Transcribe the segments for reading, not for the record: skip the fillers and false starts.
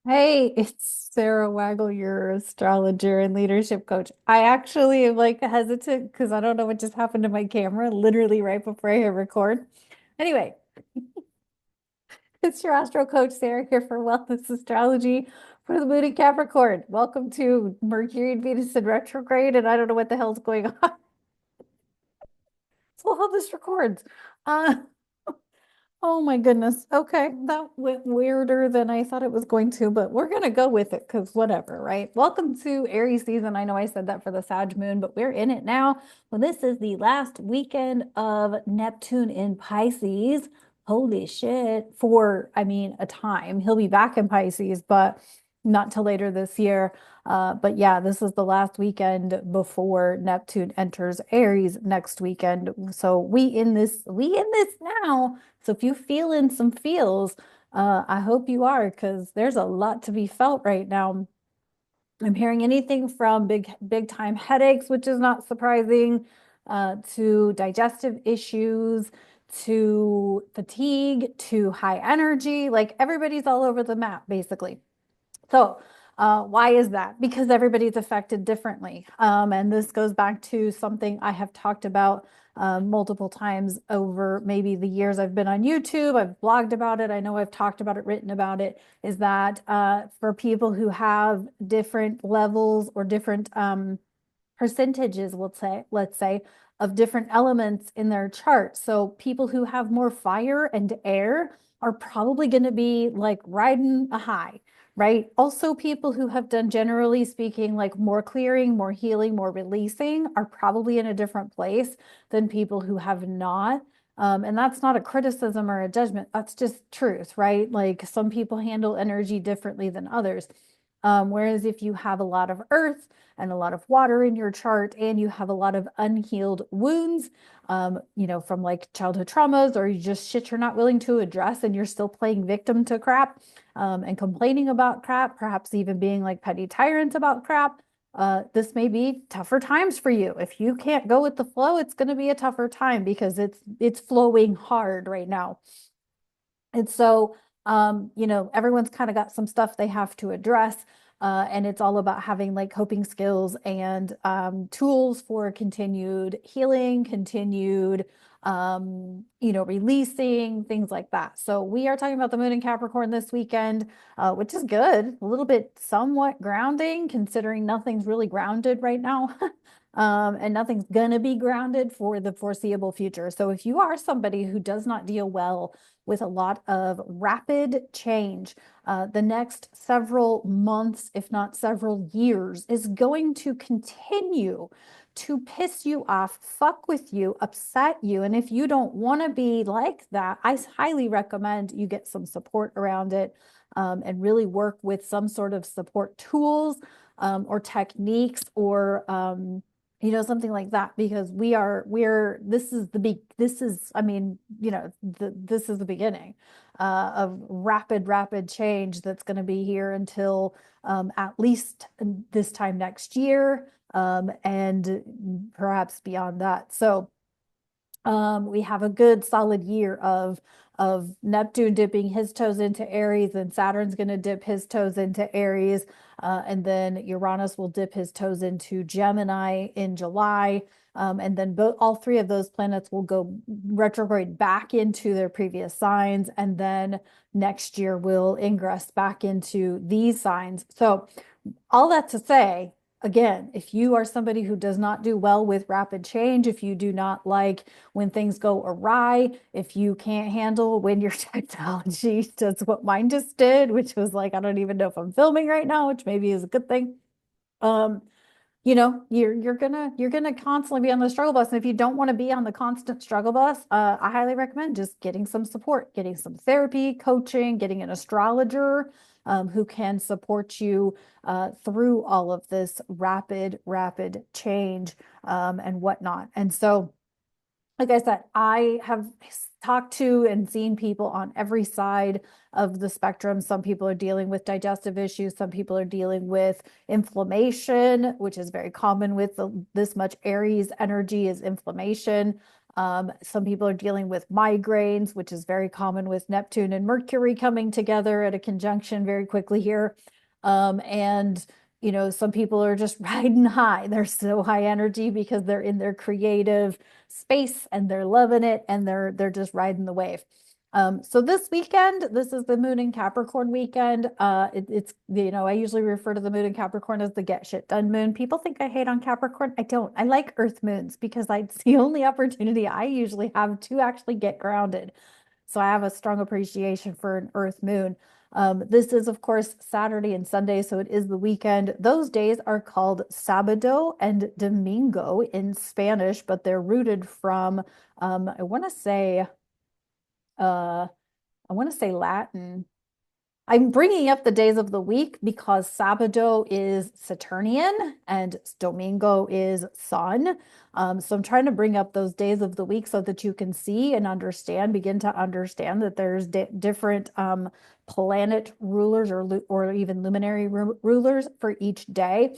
Hey, it's Sarah Waggle, your astrologer and leadership coach. I actually am like hesitant because I don't know what just happened to my camera literally right before I hit record. Anyway, it's your astro coach, Sarah, here for Wellness Astrology for the Moon in Capricorn. Welcome to Mercury and Venus in retrograde, and I don't know what the hell's going on. So how this records. Uh, Oh my goodness. Okay, that went weirder than I thought it was going to, but we're gonna go with it because whatever, right? Welcome to Aries season. I know I said that for the Sag moon, but we're in it now. Well, this is the last weekend of Neptune in Pisces. Holy shit. A time. He'll be back in Pisces, but not till later this year. But yeah, this is the last weekend before Neptune enters Aries next weekend. So we in this now. So if you feel in some feels, I hope you are because there's a lot to be felt right now. I'm hearing anything from big time headaches, which is not surprising, to digestive issues, to fatigue, to high energy. Like everybody's all over the map, basically. So, why is that? Because everybody's affected differently. And this goes back to something I have talked about multiple times over maybe the years I've been on YouTube. I've blogged about it. I know I've talked about it, written about it. Is that for people who have different levels or different percentages, let's say, of different elements in their chart. So people who have more fire and air are probably going to be like riding a high, right? Also, people who have done, generally speaking, like more clearing, more healing, more releasing are probably in a different place than people who have not. And that's not a criticism or a judgment. That's just truth, right? Like some people handle energy differently than others. Whereas if you have a lot of earth and a lot of water in your chart and you have a lot of unhealed wounds, from like childhood traumas or you just shit you're not willing to address and you're still playing victim to crap, and complaining about crap, perhaps even being like petty tyrants about crap. This may be tougher times for you. If you can't go with the flow, it's going to be a tougher time because it's flowing hard right now. And so, everyone's kind of got some stuff they have to address. And it's all about having like coping skills and tools for continued healing, continued, releasing, things like that. So we are talking about the moon in Capricorn this weekend, which is good, a little bit somewhat grounding, considering nothing's really grounded right now. And nothing's gonna be grounded for the foreseeable future. So if you are somebody who does not deal well with a lot of rapid change, the next several months, if not several years, is going to continue to piss you off, fuck with you, upset you. And if you don't want to be like that, I highly recommend you get some support around it, and really work with some sort of support tools, or techniques, or something like that, because this is this is the beginning of rapid change that's going to be here until at least this time next year, and perhaps beyond that. So we have a good solid year of Neptune dipping his toes into Aries, and Saturn's going to dip his toes into Aries, and then Uranus will dip his toes into Gemini in July. And then all three of those planets will go retrograde back into their previous signs, and then next year will ingress back into these signs. So all that to say, again, if you are somebody who does not do well with rapid change, if you do not like when things go awry, if you can't handle when your technology does what mine just did, which was like, I don't even know if I'm filming right now, which maybe is a good thing. Um, you're gonna constantly be on the struggle bus. And if you don't want to be on the constant struggle bus, I highly recommend just getting some support, getting some therapy, coaching, getting an astrologer, who can support you through all of this rapid change, and whatnot. And so, like I said, I have talked to and seen people on every side of the spectrum. Some people are dealing with digestive issues. Some people are dealing with inflammation, which is very common with this much Aries energy is inflammation. Some people are dealing with migraines, which is very common with Neptune and Mercury coming together at a conjunction very quickly here. And some people are just riding high. They're so high energy because they're in their creative space and they're loving it and they're just riding the wave. So this weekend, this is the Moon in Capricorn weekend. It's, I usually refer to the Moon in Capricorn as the get shit done moon. People think I hate on Capricorn. I don't. I like Earth moons because it's the only opportunity I usually have to actually get grounded. So I have a strong appreciation for an Earth moon. This is, of course, Saturday and Sunday, so it is the weekend. Those days are called Sábado and Domingo in Spanish, but they're rooted from, I want to say, uh, Latin. I'm bringing up the days of the week because Sábado is Saturnian and Domingo is Sun. So I'm trying to bring up those days of the week so that you can see and understand, begin to understand that there's different planet rulers or even luminary rulers for each day.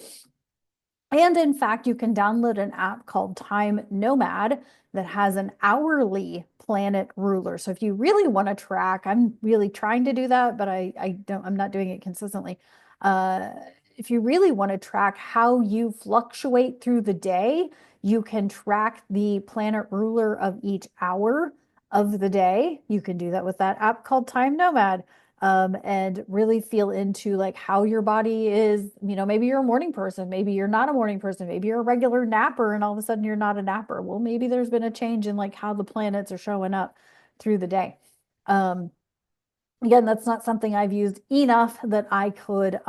And in fact, you can download an app called Time Nomad that has an hourly planet ruler. So if you really want to track, I'm really trying to do that, but I'm not doing it consistently. Uh, if you really want to track how you fluctuate through the day, you can track the planet ruler of each hour of the day. You can do that with that app called Time Nomad. And really feel into like how your body is, maybe you're a morning person, maybe you're not a morning person, maybe you're a regular napper and all of a sudden you're not a napper. Well, maybe there's been a change in like how the planets are showing up through the day. Um, Again, that's not something I've used enough that I could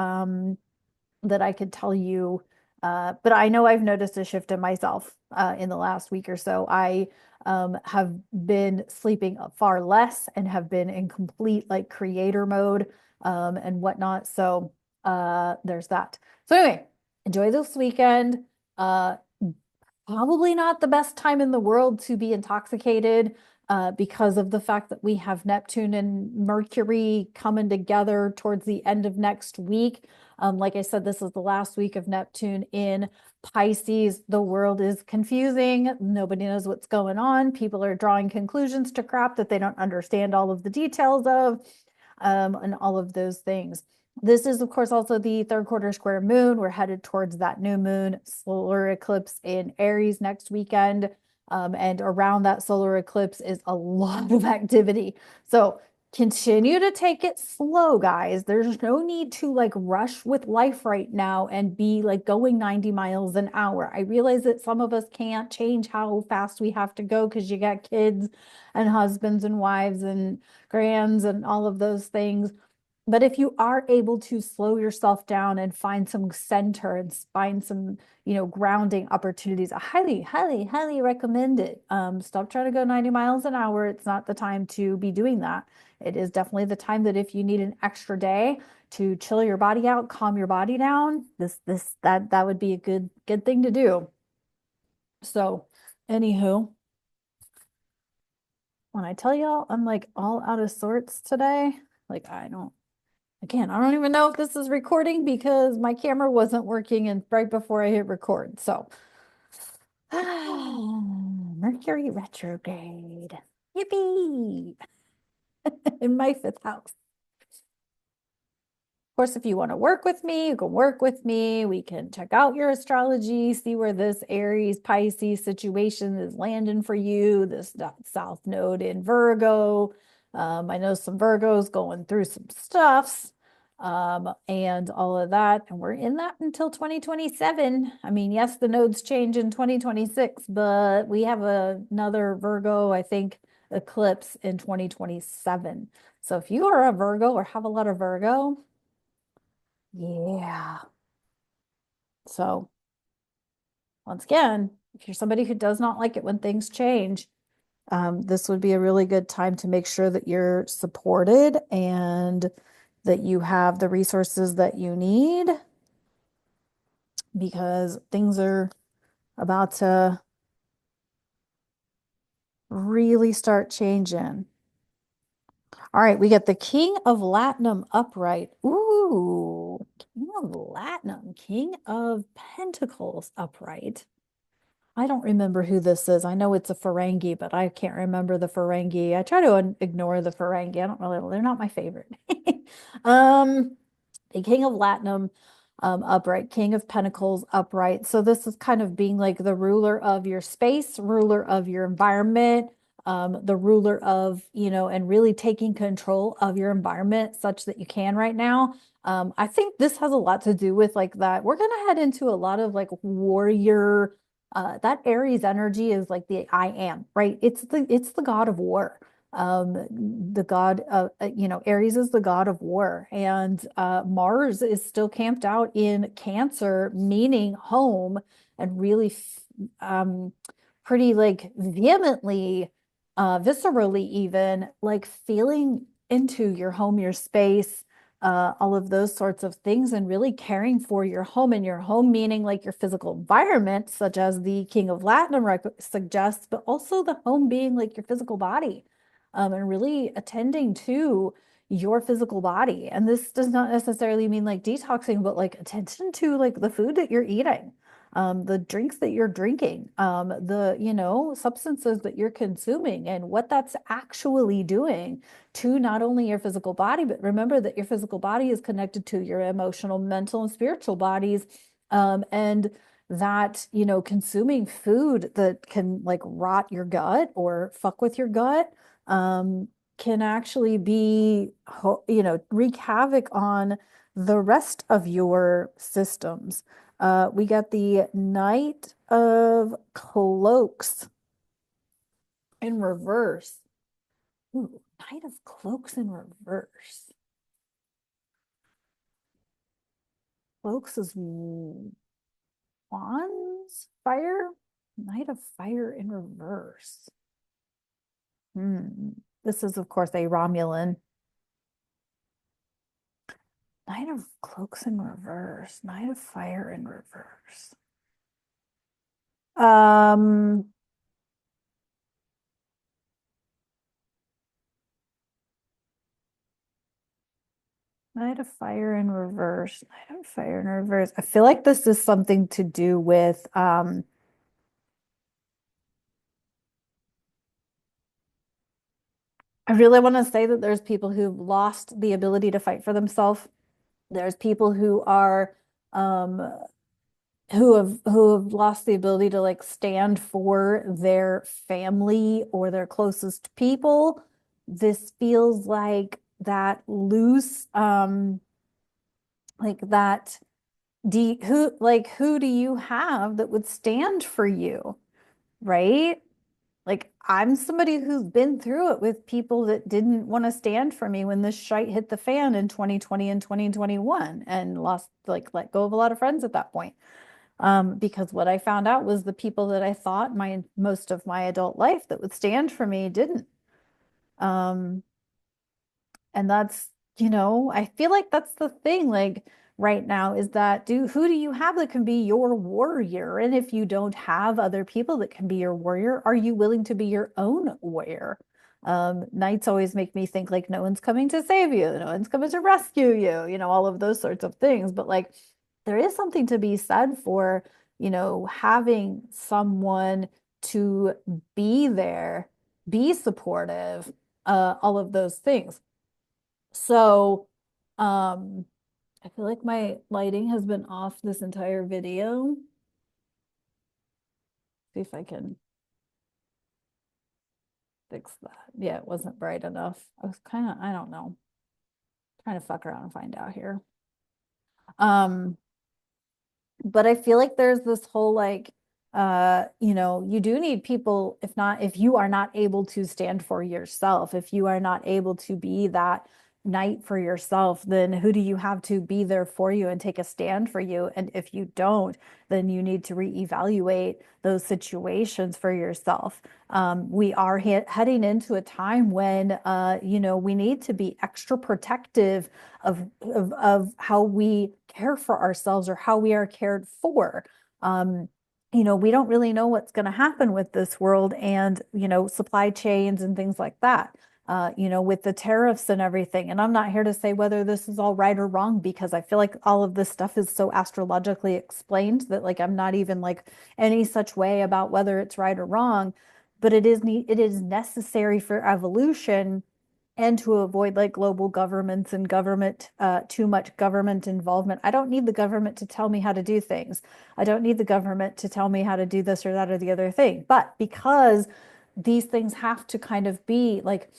tell you. But I know I've noticed a shift in myself in the last week or so. I have been sleeping far less and have been in complete like creator mode and whatnot. So there's that. So anyway, enjoy this weekend. Probably not the best time in the world to be intoxicated because of the fact that we have Neptune and Mercury coming together towards the end of next week. Like I said, this is the last week of Neptune in Pisces. The world is confusing. Nobody knows what's going on. People are drawing conclusions to crap that they don't understand all of the details of, and all of those things. This is, of course, also the third quarter square moon. We're headed towards that new moon solar eclipse in Aries next weekend. And around that solar eclipse is a lot of activity. So continue to take it slow, guys. There's no need to like rush with life right now and be like going 90 miles an hour. I realize that some of us can't change how fast we have to go because you got kids and husbands and wives and grands and all of those things. But if you are able to slow yourself down and find some center and find some, grounding opportunities, I highly, highly, highly recommend it. Stop trying to go 90 miles an hour. It's not the time to be doing that. It is definitely the time that if you need an extra day to chill your body out, calm your body down, that would be a good thing to do. So, anywho, when I tell y'all I'm like all out of sorts today, like Again, I don't even know if this is recording because my camera wasn't working and right before I hit record. So, Mercury retrograde. Yippee! In my fifth house. Of course, if you want to work with me, you can work with me. We can check out your astrology, see where this Aries Pisces situation is landing for you, this South Node in Virgo. I know some Virgos going through some stuffs and all of that. And we're in that until 2027. I mean, yes, the nodes change in 2026, but we have another Virgo, I think, eclipse in 2027. So if you are a Virgo or have a lot of Virgo, yeah. So once again, if you're somebody who does not like it when things change, this would be a really good time to make sure that you're supported and that you have the resources that you need because things are about to really start changing. All right, we get the King of Latinum upright. Ooh, King of Latinum, King of Pentacles upright. I don't remember who this is. I know it's a Ferengi, but I can't remember the Ferengi. I try to ignore the Ferengi. I don't really, they're not my favorite. Um, the King of Latinum, upright, King of Pentacles, upright. So this is kind of being like the ruler of your space, ruler of your environment, the ruler of, and really taking control of your environment such that you can right now. I think this has a lot to do with like that. We're gonna head into a lot of like warrior. That Aries energy is like the I am, right? It's the god of war. The god of, Aries is the god of war, and Mars is still camped out in Cancer, meaning home, and really pretty like vehemently, viscerally even, like feeling into your home, your space, all of those sorts of things, and really caring for your home meaning like your physical environment, such as the King of Latinum suggests, but also the home being like your physical body, and really attending to your physical body. And this does not necessarily mean like detoxing, but like attention to like the food that you're eating, the drinks that you're drinking, the, substances that you're consuming, and what that's actually doing to not only your physical body, but remember that your physical body is connected to your emotional, mental, and spiritual bodies. And that, consuming food that can like rot your gut or fuck with your gut, um, can actually be, wreak havoc on the rest of your systems. We got the Knight of Cloaks in reverse. Ooh, Knight of Cloaks in reverse. Cloaks is wands, fire. Knight of Fire in reverse. Hmm. This is, of course, a Romulan. Knight of Cloaks in reverse. Knight of Fire in reverse. Um, Knight of Fire in reverse. Knight of Fire in reverse. I feel like this is something to do with I really want to say that there's people who've lost the ability to fight for themselves. There's people who are um who have lost the ability to like stand for their family or their closest people. This feels like that loose, like that who do you have that would stand for you, right? Like I'm somebody who's been through it with people that didn't want to stand for me when this shite hit the fan in 2020 and 2021, and lost, like, let go of a lot of friends at that point. Because what I found out was the people that I thought my most of my adult life that would stand for me didn't. Um, and that's, I feel like that's the thing, like right now, is that who do you have that can be your warrior? And if you don't have other people that can be your warrior, are you willing to be your own warrior? Nights always make me think like no one's coming to save you, no one's coming to rescue you, all of those sorts of things. But like there is something to be said for, having someone to be there, be supportive, all of those things. So, I feel like my lighting has been off this entire video. See if I can fix that. Yeah, it wasn't bright enough. I was kind of, I don't know, trying to fuck around and find out here. Um, but I feel like there's this whole like, you do need people. If you are not able to stand for yourself, if you are not able to be that knight for yourself, then who do you have to be there for you and take a stand for you? And if you don't, then you need to reevaluate those situations for yourself. We are heading into a time when, we need to be extra protective of how we care for ourselves or how we are cared for. Um, we don't really know what's going to happen with this world and, supply chains and things like that. with the tariffs and everything. And I'm not here to say whether this is all right or wrong because I feel like all of this stuff is so astrologically explained that like I'm not even like any such way about whether it's right or wrong, but it is necessary for evolution and to avoid like global governments and too much government involvement. I don't need the government to tell me how to do things. I don't need the government to tell me how to do this or that or the other thing. But because these things have to kind of be like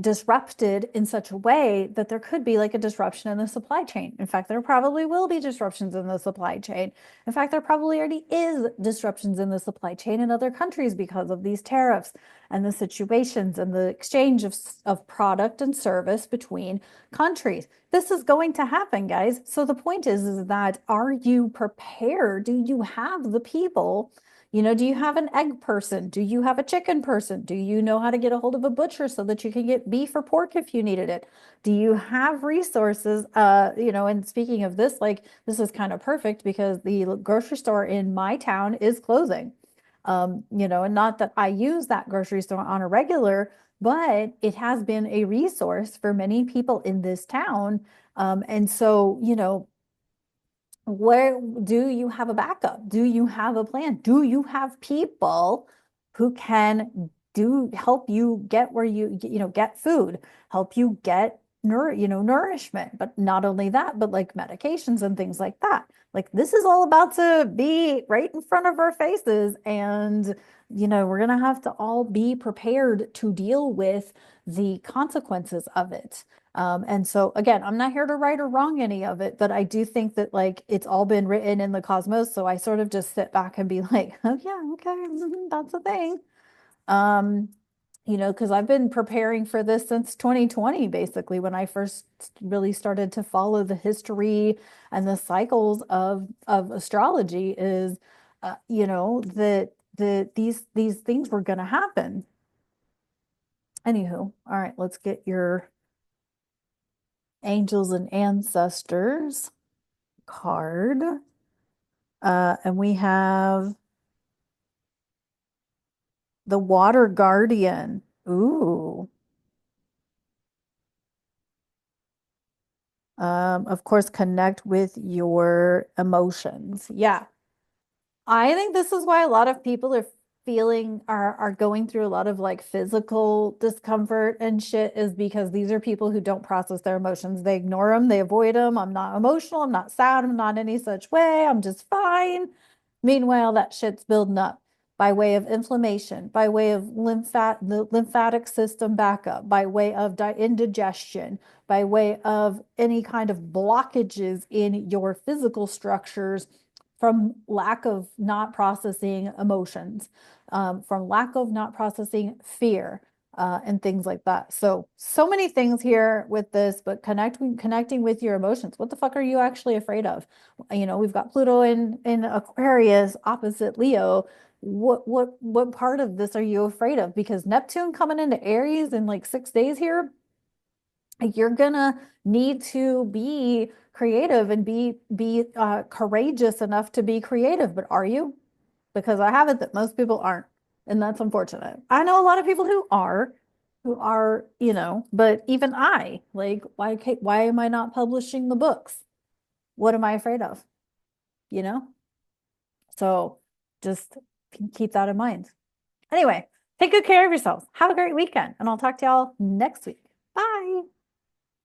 disrupted in such a way that there could be like a disruption in the supply chain. In fact, there probably will be disruptions in the supply chain. In fact, there probably already is disruptions in the supply chain in other countries because of these tariffs and the situations and the exchange of product and service between countries. This is going to happen, guys. So the point is that are you prepared? Do you have the people? Do you have an egg person? Do you have a chicken person? Do you know how to get a hold of a butcher so that you can get beef or pork if you needed it? Do you have resources? And speaking of this, like this is kind of perfect because the grocery store in my town is closing. And not that I use that grocery store on a regular, but it has been a resource for many people in this town. And so, where do you have a backup? Do you have a plan? Do you have people who can help you get where get food, help you get nourishment, but not only that, but like medications and things like that. Like this is all about to be right in front of our faces and we're going to have to all be prepared to deal with the consequences of it. And so again, I'm not here to right or wrong any of it, but I do think that like it's all been written in the cosmos. So I sort of just sit back and be like, oh yeah, okay, that's a thing. Um, because I've been preparing for this since 2020, basically, when I first really started to follow the history and the cycles of astrology is, that these things were going to happen. Anywho, all right, let's get your angels and ancestors card. And we have the water guardian. Ooh. Of course, connect with your emotions. Yeah. I think this is why a lot of people are going through a lot of like physical discomfort and shit is because these are people who don't process their emotions. They ignore them, they avoid them. I'm not emotional, I'm not sad, I'm not any such way. I'm just fine. Meanwhile, that shit's building up by way of inflammation, by way of the lymphatic system backup, by way of indigestion, by way of any kind of blockages in your physical structures from lack of not processing emotions, from lack of not processing fear, and things like that. So many things here with this, but connecting with your emotions. What the fuck are you actually afraid of? We've got Pluto in Aquarius opposite Leo. What part of this are you afraid of? Because Neptune coming into Aries in like 6 days here, you're gonna need to be creative and be courageous enough to be creative. But are you? Because I have it that most people aren't, and that's unfortunate. I know a lot of people who are, but even I, like, why am I not publishing the books? What am I afraid of? You know? So just keep that in mind. Anyway, take good care of yourselves. Have a great weekend, and I'll talk to y'all next week. Bye.